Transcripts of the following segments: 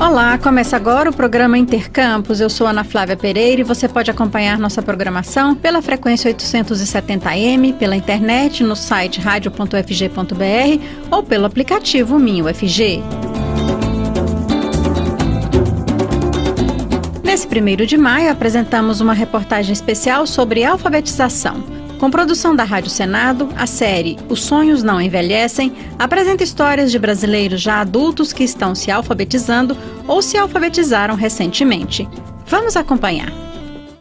Olá, começa agora o programa Intercampus. Eu sou Ana Flávia Pereira e você pode acompanhar nossa programação pela frequência 870M, pela internet no site radio.ufg.br ou pelo aplicativo Minho UFG. Nesse 1º de maio, apresentamos uma reportagem especial sobre alfabetização. Com produção da Rádio Senado, a série Os Sonhos Não Envelhecem apresenta histórias de brasileiros já adultos que estão se alfabetizando ou se alfabetizaram recentemente. Vamos acompanhar.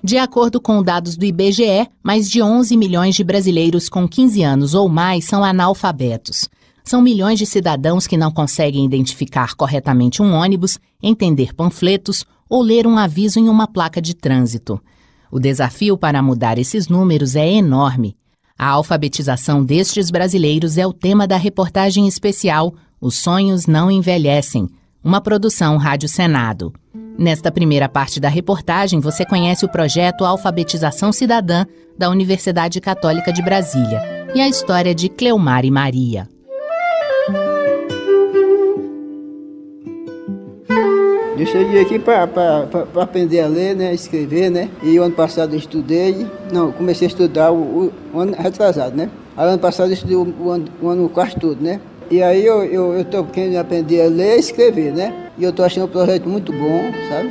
De acordo com dados do IBGE, mais de 11 milhões de brasileiros com 15 anos ou mais são analfabetos. São milhões de cidadãos que não conseguem identificar corretamente um ônibus, entender panfletos ou ler um aviso em uma placa de trânsito. O desafio para mudar esses números é enorme. A alfabetização destes brasileiros é o tema da reportagem especial Os Sonhos Não Envelhecem, uma produção Rádio Senado. Nesta primeira parte da reportagem, você conhece o projeto Alfabetização Cidadã da Universidade Católica de Brasília e a história de Cleomar e Maria. Eu cheguei aqui para aprender a ler, né, escrever, né? E o ano passado eu estudei, comecei a estudar o ano retrasado, né? Aí, ano passado eu estudei o ano quase todo, né? E aí eu estou querendo aprender a ler e escrever, né? E eu estou achando o projeto muito bom, sabe?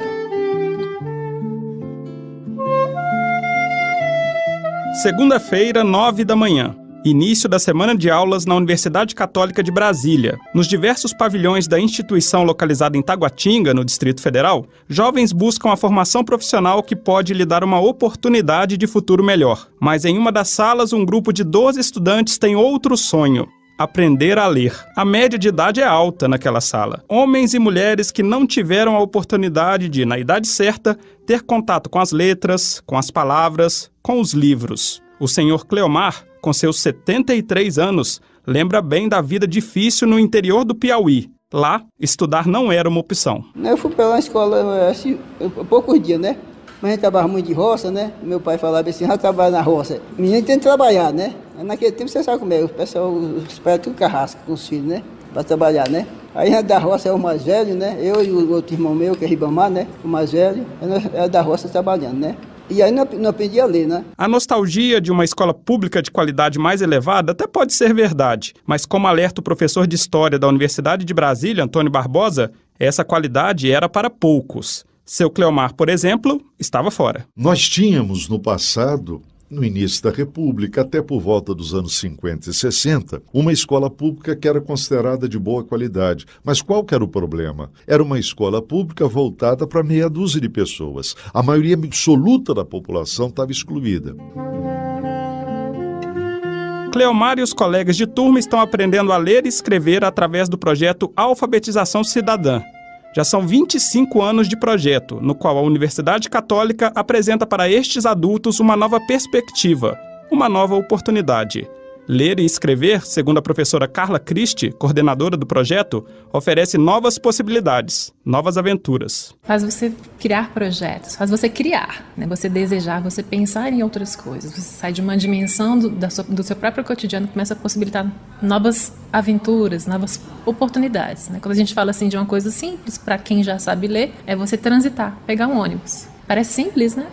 Segunda-feira, 9 da manhã. Início da semana de aulas na Universidade Católica de Brasília. Nos diversos pavilhões da instituição localizada em Taguatinga, no Distrito Federal, jovens buscam a formação profissional que pode lhe dar uma oportunidade de futuro melhor. Mas em uma das salas, um grupo de 12 estudantes tem outro sonho: aprender a ler. A média de idade é alta naquela sala. Homens e mulheres que não tiveram a oportunidade de, na idade certa, ter contato com as letras, com as palavras, com os livros. O senhor Cleomar, com seus 73 anos, lembra bem da vida difícil no interior do Piauí. Lá, estudar não era uma opção. Eu fui para uma escola assim, poucos dias, né? Mas a gente trabalhava muito de roça, né? Meu pai falava assim, já trabalha na roça. Menino tem que trabalhar, né? Naquele tempo você sabe como é, o pessoal, os pais tudo carrasca com os filhos, né? Para trabalhar, né? Aí a da roça é o mais velho, né? Eu e o outro irmão meu, que é Ribamar, né? O mais velho, é da roça trabalhando, né? E aí não aprendi a ler, né? A nostalgia de uma escola pública de qualidade mais elevada até pode ser verdade, mas como alerta o professor de História da Universidade de Brasília, Antônio Barbosa, essa qualidade era para poucos. Seu Cleomar, por exemplo, estava fora. Nós tínhamos no passado, no início da República, até por volta dos anos 50 e 60, uma escola pública que era considerada de boa qualidade. Mas qual que era o problema? Era uma escola pública voltada para meia dúzia de pessoas. A maioria absoluta da população estava excluída. Cleomar e os colegas de turma estão aprendendo a ler e escrever através do projeto Alfabetização Cidadã. Já são 25 anos de projeto, no qual a Universidade Católica apresenta para estes adultos uma nova perspectiva, uma nova oportunidade. Ler e escrever, segundo a professora Carla Christi, coordenadora do projeto, oferece novas possibilidades, novas aventuras. Faz você criar projetos, faz você criar, né? Você desejar, você pensar em outras coisas. Você sai de uma dimensão do seu próprio cotidiano e começa a possibilitar novas aventuras, novas oportunidades, né? Quando a gente fala assim de uma coisa simples, para quem já sabe ler, é você transitar, pegar um ônibus. Parece simples, né?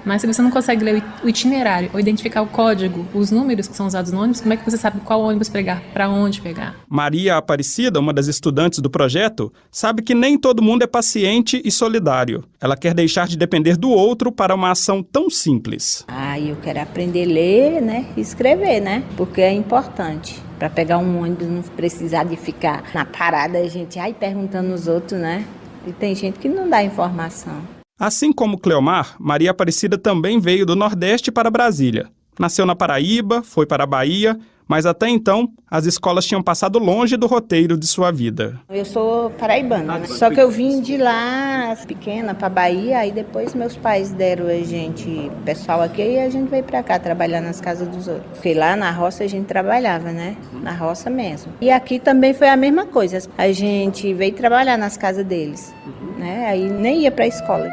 Mas se você não consegue ler o itinerário ou identificar o código, os números que são usados no ônibus, como é que você sabe qual ônibus pegar, para onde pegar? Maria Aparecida, uma das estudantes do projeto, sabe que nem todo mundo é paciente e solidário. Ela quer deixar de depender do outro para uma ação tão simples. Eu quero aprender a ler, né, e escrever, né, porque é importante. Para pegar um ônibus, não precisar de ficar na parada, a gente perguntando aos outros, né? E tem gente que não dá informação. Assim como Cleomar, Maria Aparecida também veio do Nordeste para Brasília. Nasceu na Paraíba, foi para a Bahia, mas até então as escolas tinham passado longe do roteiro de sua vida. Eu sou paraibana, né? Só que eu vim de lá, pequena, para a Bahia, aí depois meus pais deram a gente, pessoal aqui, e a gente veio para cá trabalhar nas casas dos outros. Porque lá na roça a gente trabalhava, né? Na roça mesmo. E aqui também foi a mesma coisa. A gente veio trabalhar nas casas deles, né? Aí nem ia para a escola.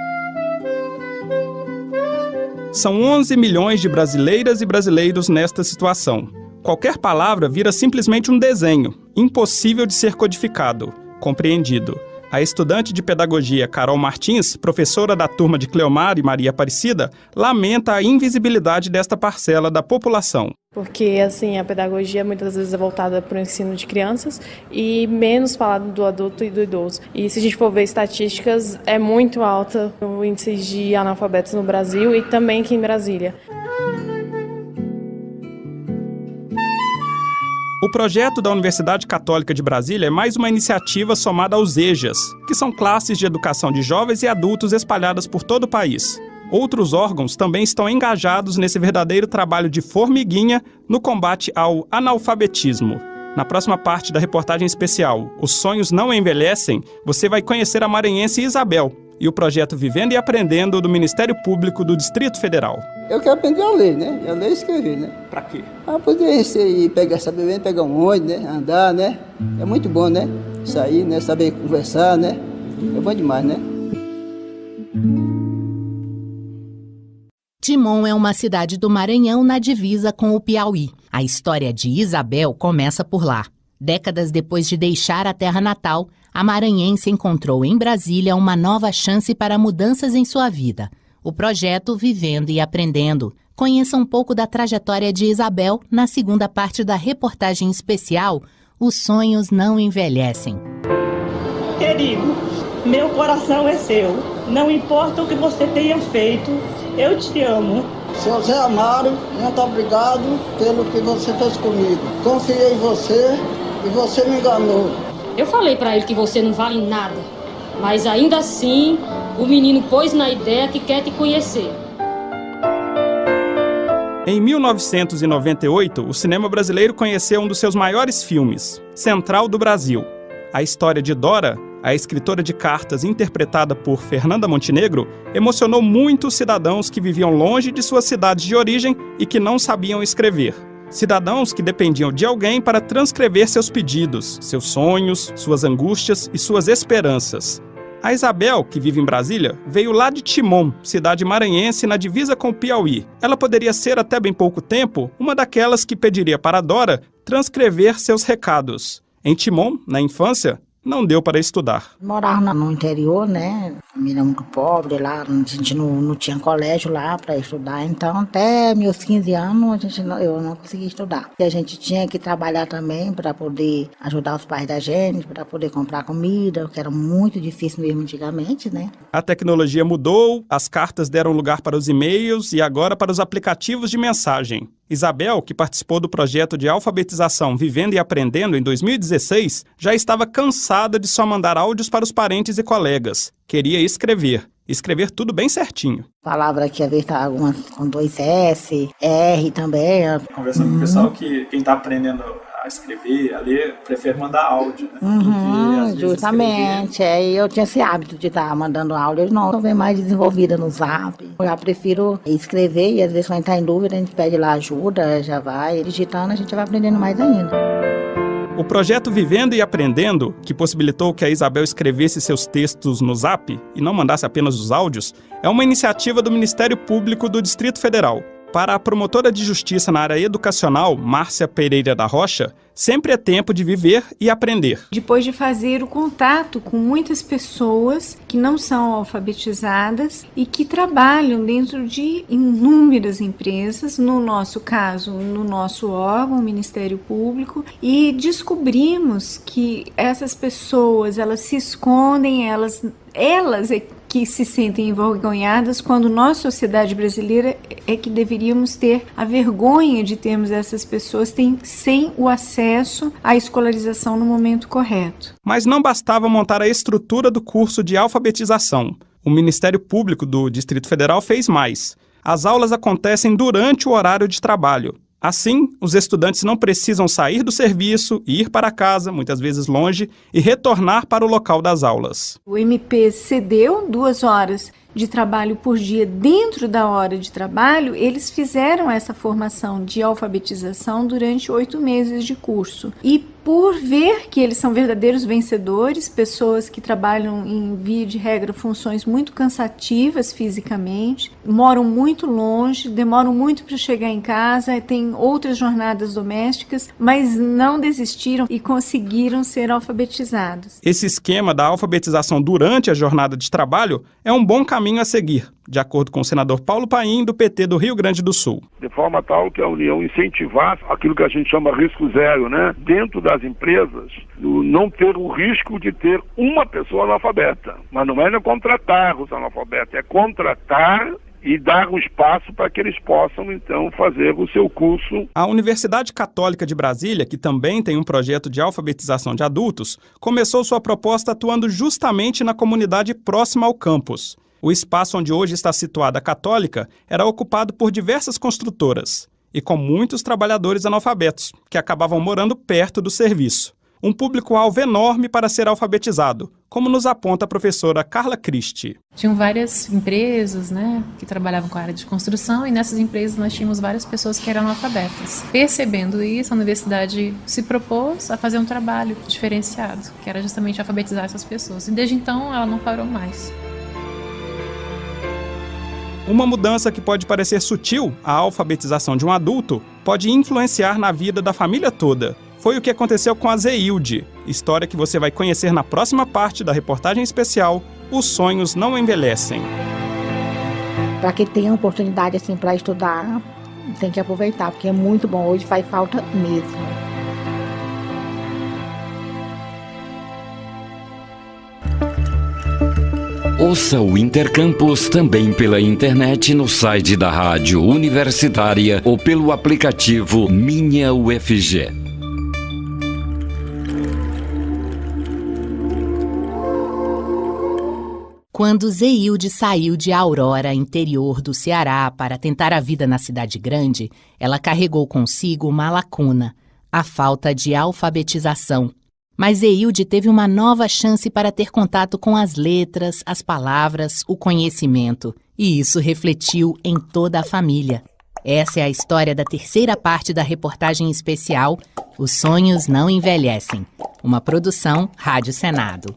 São 11 milhões de brasileiras e brasileiros nesta situação. Qualquer palavra vira simplesmente um desenho, impossível de ser codificado, compreendido. A estudante de pedagogia Carol Martins, professora da turma de Cleomar e Maria Aparecida, lamenta a invisibilidade desta parcela da população. Porque, assim, a pedagogia muitas vezes é voltada para o ensino de crianças e menos falado do adulto e do idoso. E se a gente for ver estatísticas, é muito alta o índice de analfabetos no Brasil e também aqui em Brasília. O projeto da Universidade Católica de Brasília é mais uma iniciativa somada aos EJAs, que são classes de educação de jovens e adultos espalhadas por todo o país. Outros órgãos também estão engajados nesse verdadeiro trabalho de formiguinha no combate ao analfabetismo. Na próxima parte da reportagem especial, Os Sonhos Não Envelhecem, você vai conhecer a maranhense Isabel e o projeto Vivendo e Aprendendo do Ministério Público do Distrito Federal. Eu quero aprender a ler, né? A ler e escrever, né? Pra quê? Para poder saber pegar um ônibus, né? Andar, né? É muito bom, né? Sair, né? Saber conversar, né? É bom demais, né? Timon é uma cidade do Maranhão na divisa com o Piauí. A história de Isabel começa por lá. Décadas depois de deixar a terra natal, a maranhense encontrou em Brasília uma nova chance para mudanças em sua vida. O projeto Vivendo e Aprendendo. Conheça um pouco da trajetória de Isabel na segunda parte da reportagem especial Os Sonhos Não Envelhecem. Querido, meu coração é seu. Não importa o que você tenha feito, eu te amo. Seu Zé Amaro, muito obrigado pelo que você fez comigo. Confiei em você e você me enganou. Eu falei pra ele que você não vale nada, mas ainda assim o menino pôs na ideia que quer te conhecer. Em 1998, o cinema brasileiro conheceu um dos seus maiores filmes, Central do Brasil. A história de Dora, a escritora de cartas interpretada por Fernanda Montenegro, emocionou muitos cidadãos que viviam longe de suas cidades de origem e que não sabiam escrever. Cidadãos que dependiam de alguém para transcrever seus pedidos, seus sonhos, suas angústias e suas esperanças. A Isabel, que vive em Brasília, veio lá de Timon, cidade maranhense na divisa com o Piauí. Ela poderia ser, até bem pouco tempo, uma daquelas que pediria para Dora transcrever seus recados. Em Timon, na infância, não deu para estudar. Morava no interior, né? Família muito pobre lá, a gente não tinha colégio lá para estudar, então até meus 15 anos eu não conseguia estudar. E a gente tinha que trabalhar também para poder ajudar os pais da gente, para poder comprar comida, que era muito difícil mesmo antigamente, né? A tecnologia mudou, as cartas deram lugar para os e-mails e agora para os aplicativos de mensagem. Isabel, que participou do projeto de alfabetização Vivendo e Aprendendo em 2016, já estava cansada de só mandar áudios para os parentes e colegas. Queria escrever tudo bem certinho. Palavra que às vezes tá algumas com 2 S, R também. Conversando com o pessoal que quem está aprendendo a escrever, a ler, prefere mandar áudio, né? Justamente, aí eu tinha esse hábito de estar mandando áudio, eu não venho mais desenvolvida no Zap. Eu já prefiro escrever e às vezes quando está em dúvida a gente pede lá ajuda, já vai digitando, a gente vai aprendendo mais ainda. O projeto Vivendo e Aprendendo, que possibilitou que a Isabel escrevesse seus textos no Zap e não mandasse apenas os áudios, é uma iniciativa do Ministério Público do Distrito Federal. Para a promotora de justiça na área educacional, Márcia Pereira da Rocha, sempre é tempo de viver e aprender. Depois de fazer o contato com muitas pessoas que não são alfabetizadas e que trabalham dentro de inúmeras empresas, no nosso caso, no nosso órgão, o Ministério Público, e descobrimos que essas pessoas, elas se escondem, elas é que se sentem envergonhadas, quando nós, sociedade brasileira, é que deveríamos ter a vergonha de termos essas pessoas sem o acesso à escolarização no momento correto. Mas não bastava montar a estrutura do curso de alfabetização. O Ministério Público do Distrito Federal fez mais. As aulas acontecem durante o horário de trabalho. Assim, os estudantes não precisam sair do serviço, ir para casa, muitas vezes longe, e retornar para o local das aulas. O MP cedeu 2 horas de trabalho por dia dentro da hora de trabalho, eles fizeram essa formação de alfabetização durante 8 meses de curso. E por ver que eles são verdadeiros vencedores, pessoas que trabalham em via de regra funções muito cansativas fisicamente, moram muito longe, demoram muito para chegar em casa, têm outras jornadas domésticas, mas não desistiram e conseguiram ser alfabetizados. Esse esquema da alfabetização durante a jornada de trabalho é um bom caminho a seguir, de acordo com o senador Paulo Paim, do PT do Rio Grande do Sul. De forma tal que a União incentivasse aquilo que a gente chama risco zero, né? Dentro das empresas, não ter o risco de ter uma pessoa analfabeta. Mas não é contratar os analfabetos, é contratar e dar um espaço para que eles possam, então, fazer o seu curso. A Universidade Católica de Brasília, que também tem um projeto de alfabetização de adultos, começou sua proposta atuando justamente na comunidade próxima ao campus. O espaço onde hoje está situada a Católica era ocupado por diversas construtoras e com muitos trabalhadores analfabetos, que acabavam morando perto do serviço. Um público-alvo enorme para ser alfabetizado, como nos aponta a professora Carla Christi. Tinham várias empresas, que trabalhavam com a área de construção, e nessas empresas nós tínhamos várias pessoas que eram analfabetas. Percebendo isso, a universidade se propôs a fazer um trabalho diferenciado, que era justamente alfabetizar essas pessoas. E desde então ela não parou mais. Uma mudança que pode parecer sutil, a alfabetização de um adulto, pode influenciar na vida da família toda. Foi o que aconteceu com a Zeilde, história que você vai conhecer na próxima parte da reportagem especial Os Sonhos Não Envelhecem. Para quem tem a oportunidade assim para estudar, tem que aproveitar, porque é muito bom, hoje faz falta mesmo. Ouça o Intercampus também pela internet no site da Rádio Universitária ou pelo aplicativo Minha UFG. Quando Zeilde saiu de Aurora, interior do Ceará, para tentar a vida na cidade grande, ela carregou consigo uma lacuna, a falta de alfabetização. Mas Zeilde teve uma nova chance para ter contato com as letras, as palavras, o conhecimento. E isso refletiu em toda a família. Essa é a história da terceira parte da reportagem especial Os Sonhos Não Envelhecem, uma produção Rádio Senado.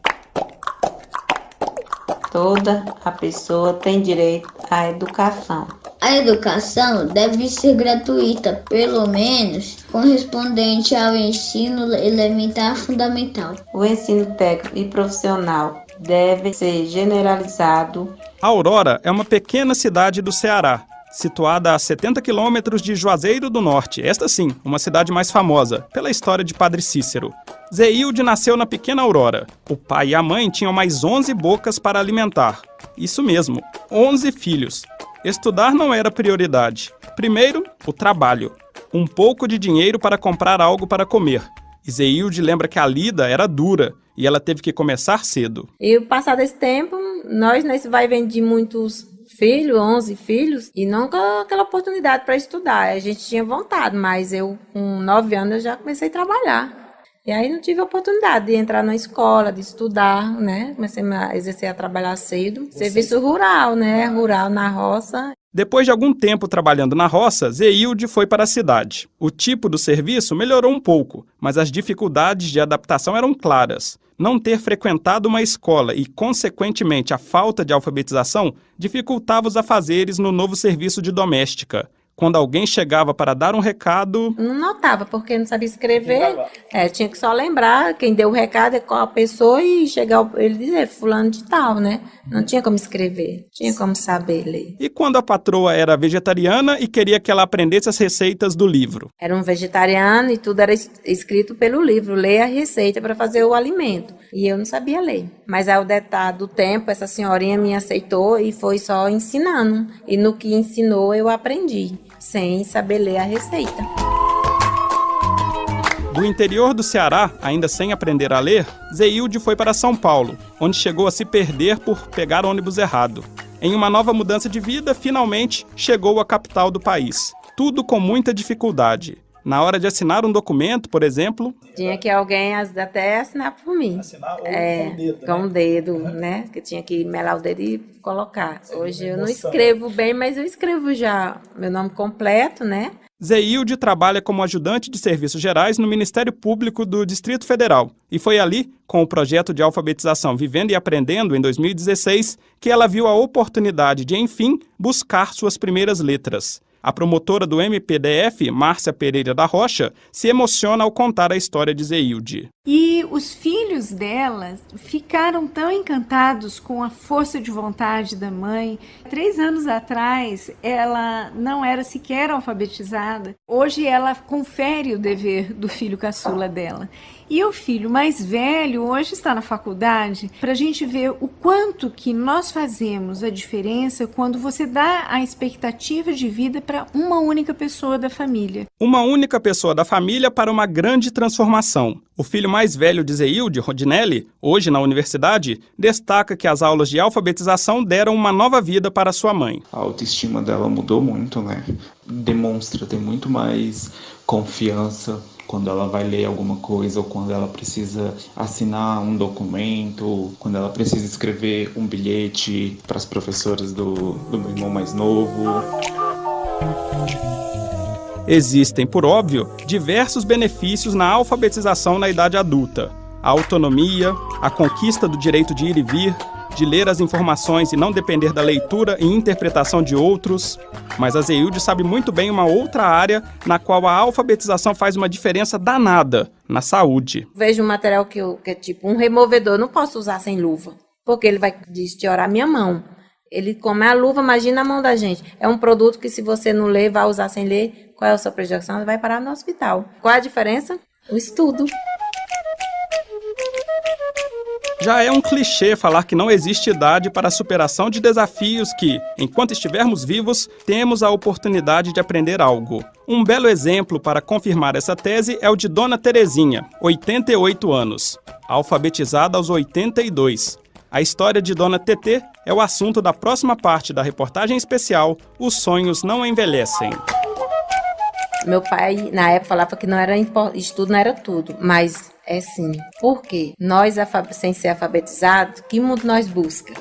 Toda a pessoa tem direito à educação. A educação deve ser gratuita, pelo menos correspondente ao ensino elementar fundamental. O ensino técnico e profissional deve ser generalizado. Aurora é uma pequena cidade do Ceará, situada a 70 quilômetros de Juazeiro do Norte. Esta sim, uma cidade mais famosa, pela história de Padre Cícero. Zeilde nasceu na pequena Aurora. O pai e a mãe tinham mais 11 bocas para alimentar. Isso mesmo, 11 filhos. Estudar não era prioridade. Primeiro, o trabalho. Um pouco de dinheiro para comprar algo para comer. E Zeilde lembra que a lida era dura e ela teve que começar cedo. E passado esse tempo, nós nesse vai vem de muitos filhos, 11 filhos, e nunca aquela oportunidade para estudar. A gente tinha vontade, mas eu com 9 anos eu já comecei a trabalhar. E aí não tive a oportunidade de entrar na escola, de estudar, Comecei a exercer a trabalhar cedo. Serviço rural, Rural na roça. Depois de algum tempo trabalhando na roça, Zeilde foi para a cidade. O tipo do serviço melhorou um pouco, mas as dificuldades de adaptação eram claras. Não ter frequentado uma escola e, consequentemente, a falta de alfabetização dificultava os afazeres no novo serviço de doméstica. Quando alguém chegava para dar um recado... Não notava, porque não sabia escrever. Tinha que só lembrar quem deu o recado, qual a pessoa, e chegar ele dizer fulano de tal, Não tinha como escrever, tinha como saber ler. E quando a patroa era vegetariana e queria que ela aprendesse as receitas do livro? Era um vegetariano e tudo era escrito pelo livro, ler a receita para fazer o alimento. E eu não sabia ler. Mas ao detalhe do tempo, essa senhorinha me aceitou e foi só ensinando. E no que ensinou eu aprendi, sem saber ler a receita. Do interior do Ceará, ainda sem aprender a ler, Zeilde foi para São Paulo, onde chegou a se perder por pegar ônibus errado. Em uma nova mudança de vida, finalmente chegou à capital do país. Tudo com muita dificuldade. Na hora de assinar um documento, por exemplo... Tinha que alguém até assinar por mim. Assinar com o dedo, com o dedo, né? Que tinha que melar o dedo e colocar. Hoje eu não escrevo bem, mas eu escrevo já meu nome completo, né? Zeilde trabalha como ajudante de serviços gerais no Ministério Público do Distrito Federal. E foi ali, com o projeto de alfabetização Vivendo e Aprendendo, em 2016, que ela viu a oportunidade de, enfim, buscar suas primeiras letras. A promotora do MPDF, Márcia Pereira da Rocha, se emociona ao contar a história de Zeilde. E os filhos dela ficaram tão encantados com a força de vontade da mãe. 3 anos atrás, ela não era sequer alfabetizada. Hoje, ela confere o dever do filho caçula dela. E o filho mais velho hoje está na faculdade, para a gente ver o quanto que nós fazemos a diferença quando você dá a expectativa de vida para uma única pessoa da família. Uma única pessoa da família para uma grande transformação. O filho mais velho de Zeilde, Rodinelli, hoje na universidade, destaca que as aulas de alfabetização deram uma nova vida para sua mãe. A autoestima dela mudou muito, né? Demonstra ter muito mais confiança quando ela vai ler alguma coisa, ou quando ela precisa assinar um documento, quando ela precisa escrever um bilhete para as professoras do meu irmão mais novo. Existem, por óbvio, diversos benefícios na alfabetização na idade adulta. A autonomia, a conquista do direito de ir e vir, de ler as informações e não depender da leitura e interpretação de outros. Mas a Zeilde sabe muito bem uma outra área na qual a alfabetização faz uma diferença danada, na saúde. Vejo um material que é tipo um removedor, eu não posso usar sem luva, porque ele vai estourar minha mão. Ele, como é a luva, imagina a mão da gente. É um produto que se você não ler, vai usar sem ler, qual é a sua projeção? Você vai parar no hospital. Qual é a diferença? O estudo. Já é um clichê falar que não existe idade para a superação de desafios que, enquanto estivermos vivos, temos a oportunidade de aprender algo. Um belo exemplo para confirmar essa tese é o de Dona Terezinha, 88 anos, alfabetizada aos 82. A história de Dona Tetê é o assunto da próxima parte da reportagem especial Os Sonhos Não Envelhecem. Meu pai, na época, falava que não era estudo não era tudo, mas é sim. Por quê? Nós, sem ser alfabetizados, que mundo nós busca?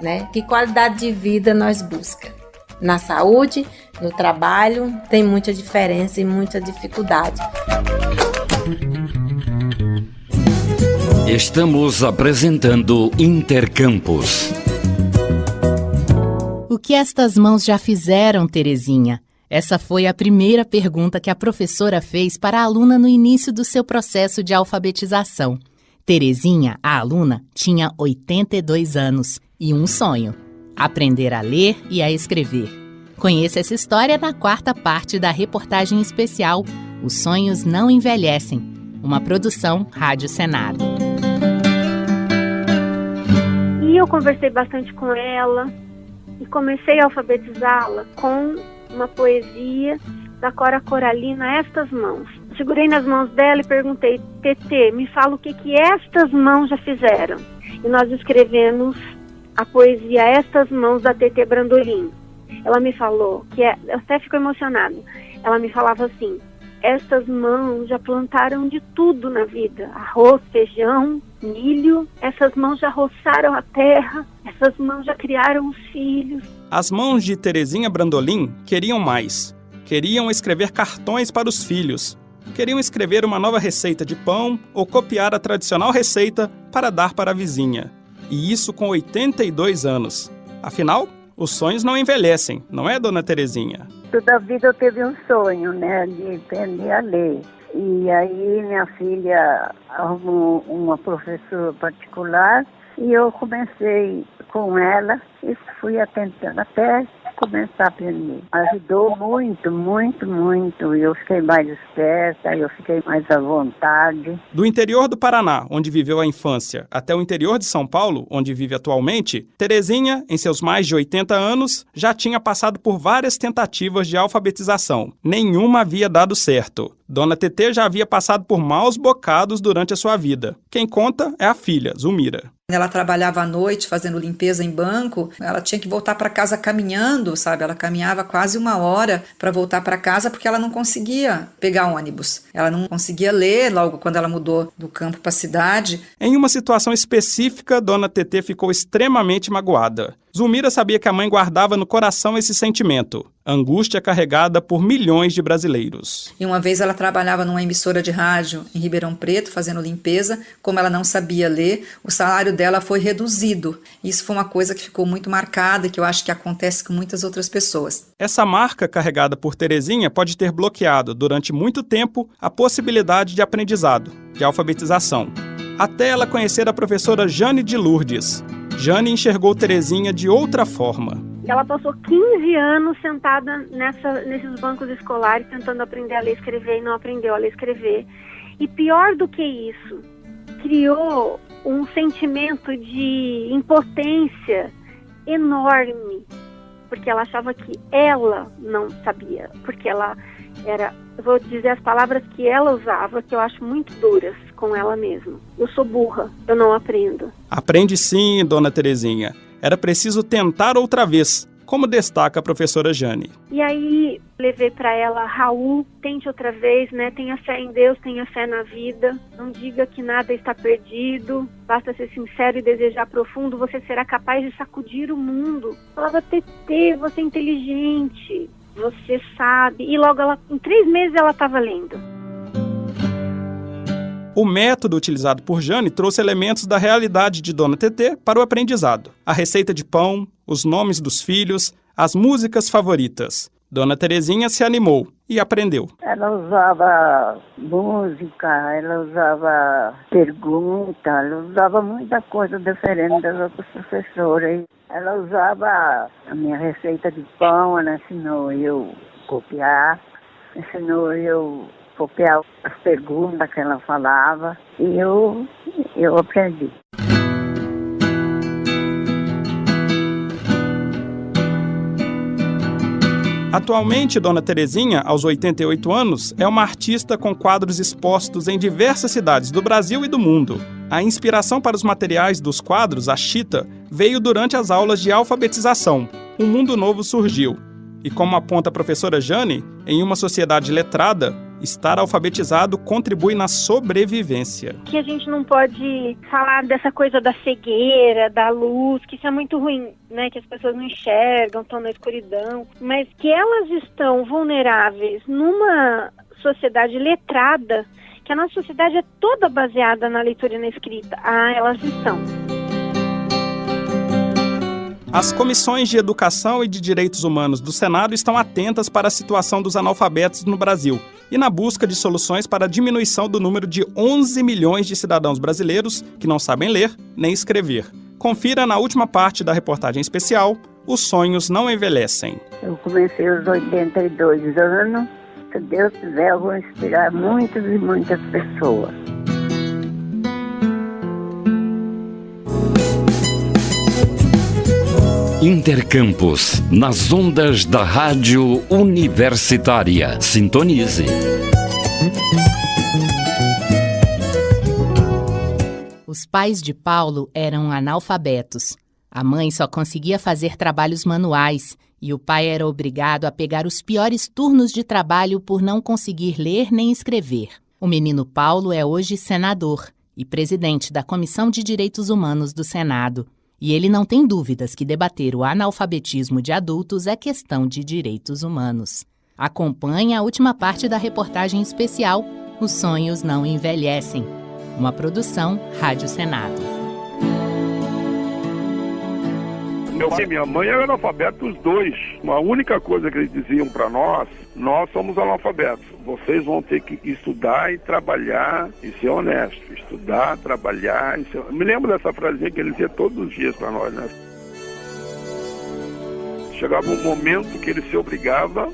Né? Que qualidade de vida nós busca? Na saúde, no trabalho, tem muita diferença e muita dificuldade. Estamos apresentando Intercampus. O que estas mãos já fizeram, Terezinha? Essa foi a primeira pergunta que a professora fez para a aluna no início do seu processo de alfabetização. Terezinha, a aluna, tinha 82 anos e um sonho: aprender a ler e a escrever. Conheça essa história na 4ª parte da reportagem especial Os Sonhos Não Envelhecem, uma produção Rádio Senado. E eu conversei bastante com ela e comecei a alfabetizá-la com uma poesia da Cora Coralina, Estas Mãos. Segurei nas mãos dela e perguntei: Tetê, me fala o que estas mãos já fizeram. E nós escrevemos a poesia Estas Mãos, da Tetê Brandolin. Ela me falou, eu até fico emocionada, ela me falava assim: estas mãos já plantaram de tudo na vida, arroz, feijão, milho, essas mãos já roçaram a terra, essas mãos já criaram os filhos. As mãos de Terezinha Brandolin queriam mais. Queriam escrever cartões para os filhos. Queriam escrever uma nova receita de pão ou copiar a tradicional receita para dar para a vizinha. E isso com 82 anos. Afinal, os sonhos não envelhecem, não é, Dona Terezinha? Toda a vida eu tive um sonho, né, de aprender a ler. E aí minha filha arrumou uma professora particular e eu comecei com ela e fui tentando até começar a aprender. Ajudou muito, muito, muito. Eu fiquei mais esperta, eu fiquei mais à vontade. Do interior do Paraná, onde viveu a infância, até o interior de São Paulo, onde vive atualmente, Terezinha, em seus mais de 80 anos, já tinha passado por várias tentativas de alfabetização. Nenhuma havia dado certo. Dona Tetê já havia passado por maus bocados durante a sua vida. Quem conta é a filha, Zulmira. Ela trabalhava à noite fazendo limpeza em banco, ela tinha que voltar para casa caminhando, sabe? Ela caminhava quase 1 hora para voltar para casa porque ela não conseguia pegar ônibus. Ela não conseguia ler logo quando ela mudou do campo para a cidade. Em uma situação específica, Dona Tetê ficou extremamente magoada. Zulmira sabia que a mãe guardava no coração esse sentimento, angústia carregada por milhões de brasileiros. E uma vez ela trabalhava numa emissora de rádio em Ribeirão Preto, fazendo limpeza. Como ela não sabia ler, o salário dela foi reduzido. Isso foi uma coisa que ficou muito marcada e que eu acho que acontece com muitas outras pessoas. Essa marca carregada por Terezinha pode ter bloqueado, durante muito tempo, a possibilidade de aprendizado, de alfabetização. Até ela conhecer a professora Jane de Lourdes. Jane enxergou Terezinha de outra forma. Ela passou 15 anos sentada nesses bancos escolares tentando aprender a ler e escrever e não aprendeu a ler e escrever. E pior do que isso, criou um sentimento de impotência enorme, porque ela achava que ela não sabia, porque ela era, eu vou dizer as palavras que ela usava, que eu acho muito duras com ela mesma. Eu sou burra, eu não aprendo. Aprende sim, Dona Terezinha. Era preciso tentar outra vez, como destaca a professora Jane. E aí levei para ela, Raul, tente outra vez, né? Tenha fé em Deus, tenha fé na vida. Não diga que nada está perdido. Basta ser sincero e desejar profundo. Você será capaz de sacudir o mundo. Falava, Tetê, você é inteligente. Você sabe. E logo, em 3 meses, ela estava lendo. O método utilizado por Jane trouxe elementos da realidade de Dona Tetê para o aprendizado. A receita de pão, os nomes dos filhos, as músicas favoritas. Dona Terezinha se animou e aprendeu. Ela usava música, ela usava pergunta, ela usava muita coisa diferente das outras professoras. Ela usava a minha receita de pão, ela ensinou eu copiar, ensinou eu copiar as perguntas que ela falava e eu aprendi. Atualmente, Dona Terezinha, aos 88 anos, é uma artista com quadros expostos em diversas cidades do Brasil e do mundo. A inspiração para os materiais dos quadros, a chita, veio durante as aulas de alfabetização. Um mundo novo surgiu. E como aponta a professora Jane, em uma sociedade letrada, estar alfabetizado contribui na sobrevivência. Que a gente não pode falar dessa coisa da cegueira, da luz, que isso é muito ruim, né? Que as pessoas não enxergam, estão na escuridão, mas que elas estão vulneráveis numa sociedade letrada, que a nossa sociedade é toda baseada na leitura e na escrita. Elas estão. As comissões de Educação e de Direitos Humanos do Senado estão atentas para a situação dos analfabetos no Brasil e na busca de soluções para a diminuição do número de 11 milhões de cidadãos brasileiros que não sabem ler nem escrever. Confira na última parte da reportagem especial Os Sonhos Não Envelhecem. Eu comecei aos 82 anos. Se Deus quiser, eu vou inspirar muitas e muitas pessoas. Intercampus, nas ondas da Rádio Universitária. Sintonize. Os pais de Paulo eram analfabetos. A mãe só conseguia fazer trabalhos manuais e o pai era obrigado a pegar os piores turnos de trabalho por não conseguir ler nem escrever. O menino Paulo é hoje senador e presidente da Comissão de Direitos Humanos do Senado. E ele não tem dúvidas que debater o analfabetismo de adultos é questão de direitos humanos. Acompanhe a última parte da reportagem especial Os Sonhos Não Envelhecem, uma produção Rádio Senado. Meu pai e minha mãe eram analfabetos, os dois. Uma única coisa que eles diziam para nós somos analfabetos. Vocês vão ter que estudar e trabalhar e ser honesto. Estudar, trabalhar e ser... Eu me lembro dessa frasinha que ele dizia todos os dias para nós, né? Chegava um momento que ele se obrigava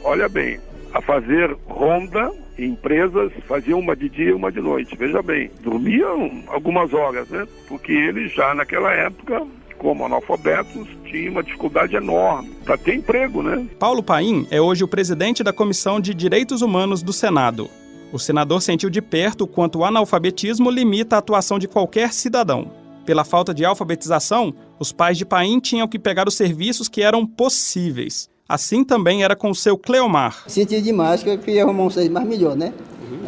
olha bem, a fazer ronda em empresas, faziam uma de dia e uma de noite. Veja bem, dormiam algumas horas, né? Porque eles já naquela época, como analfabetos, tinha uma dificuldade enorme para ter emprego, né? Paulo Paim é hoje o presidente da Comissão de Direitos Humanos do Senado. O senador sentiu de perto o quanto o analfabetismo limita a atuação de qualquer cidadão. Pela falta de alfabetização, os pais de Paim tinham que pegar os serviços que eram possíveis. Assim também era com o seu Cleomar. Senti demais que eu queria arrumar um serviço mais melhor, né?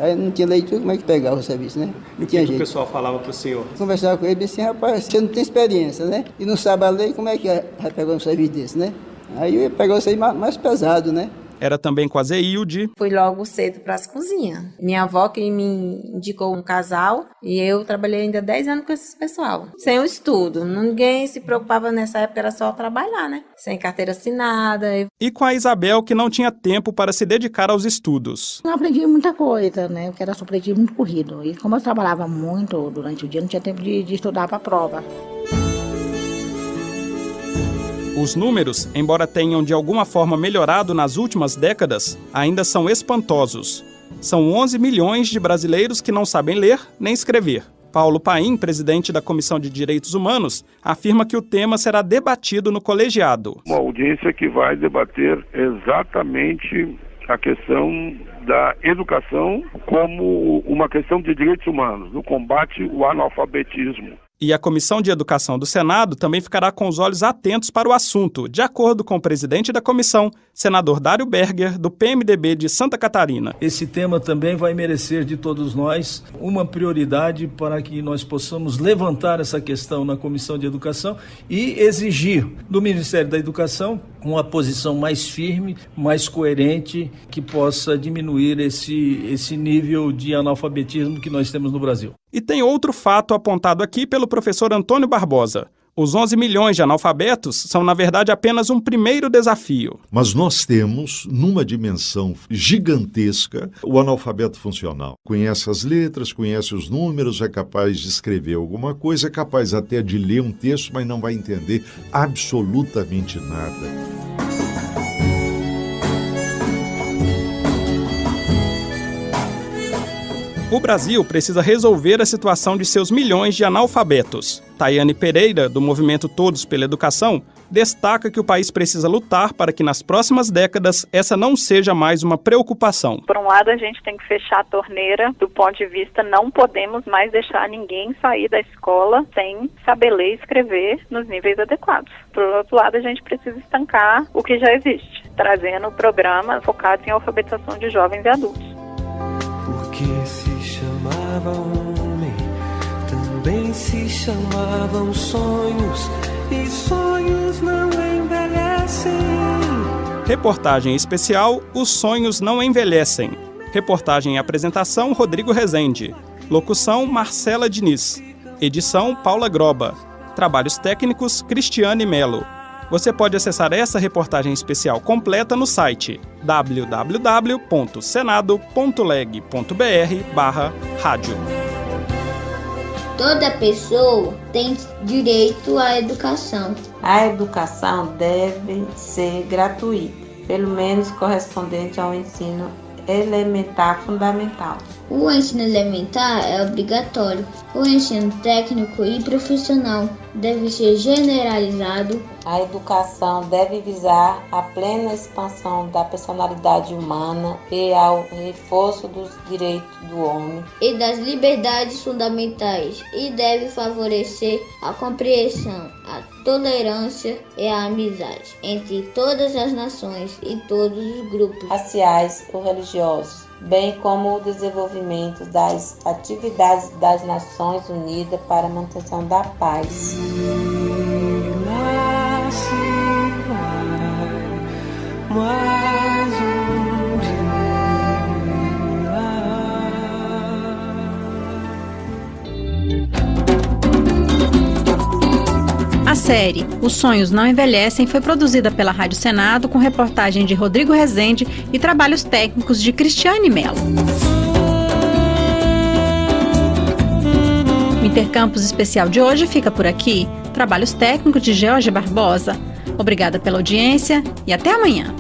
Aí não tinha leitura, como é que pegava o serviço, né? Não tinha jeito. O pessoal falava pro senhor? Conversava com ele, assim, rapaz, você não tem experiência, né? E não sabe a lei, como é que vai pegar um serviço desse, né? Aí eu ia pegar o serviço mais pesado, né? Era também com a Zeilde. Fui logo cedo para as cozinhas. Minha avó que me indicou um casal e eu trabalhei ainda 10 anos com esse pessoal. Sem o estudo. Ninguém se preocupava nessa época, era só trabalhar, né? Sem carteira assinada. E com a Isabel, que não tinha tempo para se dedicar aos estudos. Eu aprendi muita coisa, né? Porque era supletivo muito corrido. E como eu trabalhava muito durante o dia, não tinha tempo de estudar para a prova. Os números, embora tenham de alguma forma melhorado nas últimas décadas, ainda são espantosos. São 11 milhões de brasileiros que não sabem ler nem escrever. Paulo Paim, presidente da Comissão de Direitos Humanos, afirma que o tema será debatido no colegiado. Uma audiência que vai debater exatamente a questão da educação como uma questão de direitos humanos, no combate ao analfabetismo. E a Comissão de Educação do Senado também ficará com os olhos atentos para o assunto, de acordo com o presidente da comissão, senador Dário Berger, do PMDB de Santa Catarina. Esse tema também vai merecer de todos nós uma prioridade para que nós possamos levantar essa questão na Comissão de Educação e exigir do Ministério da Educação uma posição mais firme, mais coerente, que possa diminuir esse nível de analfabetismo que nós temos no Brasil. E tem outro fato apontado aqui pelo professor Antônio Barbosa. Os 11 milhões de analfabetos são, na verdade, apenas um primeiro desafio. Mas nós temos, numa dimensão gigantesca, o analfabeto funcional. Conhece as letras, conhece os números, é capaz de escrever alguma coisa, é capaz até de ler um texto, mas não vai entender absolutamente nada. O Brasil precisa resolver a situação de seus milhões de analfabetos. Tayane Pereira, do movimento Todos pela Educação, destaca que o país precisa lutar para que nas próximas décadas essa não seja mais uma preocupação. Por um lado, a gente tem que fechar a torneira do ponto de vista, não podemos mais deixar ninguém sair da escola sem saber ler e escrever nos níveis adequados. Por outro lado, a gente precisa estancar o que já existe, trazendo programas focados em alfabetização de jovens e adultos. Porque se chamava homem, também se chamavam sonhos, e sonhos não envelhecem. Reportagem especial Os Sonhos Não Envelhecem. Reportagem e apresentação Rodrigo Rezende. Locução Marcela Diniz. Edição Paula Groba. Trabalhos técnicos Cristiane Melo. Você pode acessar essa reportagem especial completa no site www.senado.leg.br/rádio. Toda pessoa tem direito à educação. A educação deve ser gratuita, pelo menos correspondente ao ensino elementar fundamental. O ensino elementar é obrigatório. O ensino técnico e profissional deve ser generalizado. A educação deve visar a plena expansão da personalidade humana e ao reforço dos direitos do homem e das liberdades fundamentais, e deve favorecer a compreensão, a tolerância e a amizade entre todas as nações e todos os grupos raciais ou religiosos, bem como o desenvolvimento das atividades das Nações Unidas para a manutenção da paz. Lá se vai mais um dia. A série Os Sonhos Não Envelhecem foi produzida pela Rádio Senado com reportagem de Rodrigo Rezende e trabalhos técnicos de Cristiane Melo. O Intercampus Especial de hoje fica por aqui. Trabalhos técnicos de Georgia Barbosa. Obrigada pela audiência e até amanhã.